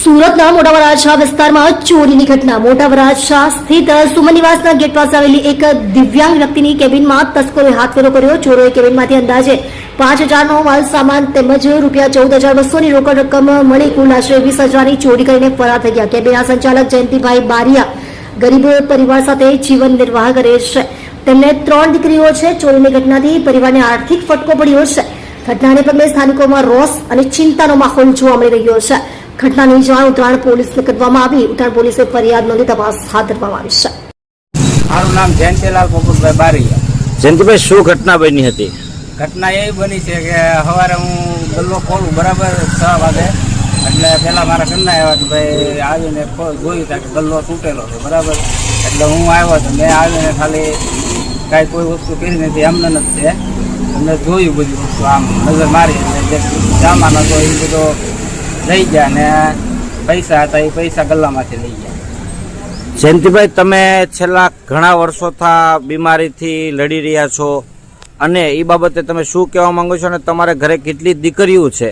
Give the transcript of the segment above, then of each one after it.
સુરતના મોટા વરાછા વિસ્તારમાં ચોરીની ઘટના. મોટા વરાછા સ્થિત સુમન નિવાસના ગેટ પાસે આવેલી એક દિવ્યાંગ વ્યક્તિની કેબિનમાં તસ્કરોએ હાથફેરો કર્યો. ચોરોએ કેબિનમાંથી અંદાજે 5,000નો માલ સામાન તેમજ ₹14,200ની રોકડ રકમ મળી કુલ આશરે 20,000ની ચોરી કરીને ફરાર થઈ ગયા. કેબિનના સંચાલક જયંતિભાઈ બારિયા ગરીબ પરિવાર સાથે જીવન નિર્વાહ કરે છે. તેમને 3 દીકરીઓ છે. ચોરીની ઘટનાથી પરિવારને આર્થિક ફટકો પડ્યો છે. ઘટનાને પગલે સ્થાનિકોમાં રોષ અને ચિંતાનો માહોલ જોવા મળી રહ્યો છે. ઘટનાની જાણ ઉત્તરાયણ પોલીસને કરવામાં આવી. ઉત્તરાયણ પોલીસે ફરિયાદ નોંધી તપાસ હાથ ધરવામાં આવી છે. મારું નામ જયંતિલાલ પોપટભાઈ બારિયા. જયંતિભાઈ, શું ઘટના બની હતી? ઘટના એવી બની છે કે સવારે હું ગલ્લો ખોલું બરાબર 6 વાગે, એટલે પેલા મારા ઘરના આવ્યા તો ભાઈ આવીને જોયું કે ગલ્લો તૂટેલો છે બરાબર. એટલે હું આવ્યો તો મેં આવીને ખાલી કાંઈ કોઈ વસ્તુ કરી નથી, એમને નથી છે. મેં જોયું બધી વસ્તુ આમ નજર મારી, જે સામાન હતો એ બધો લઈ ગયા ને પૈસા હતા એ પૈસા ગલ્લામાંથી લઈ ગયા. જયંતિભાઈ, તમે છેલ્લા ઘણા વર્ષોથી બીમારીથી લડી રહ્યા છો અને એ બાબતે તમે શું કહેવા માંગો છો અને તમારે ઘરે કેટલી દીકરીઓ છે?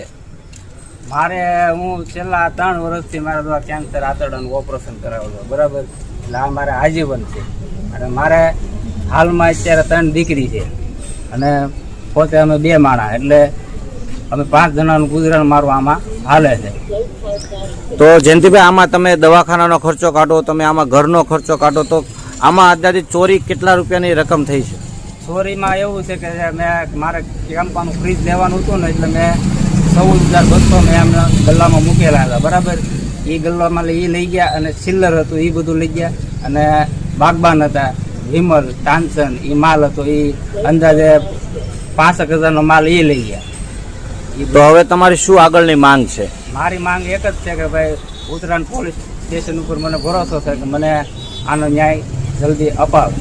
મારે હું છેલ્લા 3 વર્ષથી મારા દ્વારા કેન્સર આંતરડાનું ઓપરેશન કરાવેલું બરાબર. એટલે આ મારે આજીવન છે અને મારે હાલમાં અત્યારે 3 દીકરી છે અને પોતે અમે 2 માણસ, એટલે અમે 5 જણાનું ગુજરાન મારું આમાં હાલે છે. તો જયંતિભાઈ, આમાં તમે દવાખાનાનો ખર્ચો કાઢો, તમે આમાં ઘરનો ખર્ચો કાઢો, તો આમાં અંદાજિત ચોરી કેટલા રૂપિયાની રકમ થઈ છે? ચોરીમાં એવું છે કે મારે કેમ્પાનું ફ્રીજ લેવાનું હતું ને, એટલે મેં 14,200 મેં એમને ગલ્લામાં મૂકેલા હતા બરાબર. એ ગલ્લામાં એ લઈ ગયા અને ચિલ્લર હતું એ બધું લઈ ગયા, અને બાગબાન હતા, વિમલ, ટાન્સન એ માલ હતો, એ અંદાજે 65,000નો માલ એ લઈ ગયા. તો હવે તમારી શું આગળની માંગ છે? મારી માંગ એક જ છે કે ભાઈ ઉત્તરાયણ પોલીસ સ્ટેશન ઉપર મને ભરોસો છે કે મને આનો ન્યાય જલ્દી અપાવે.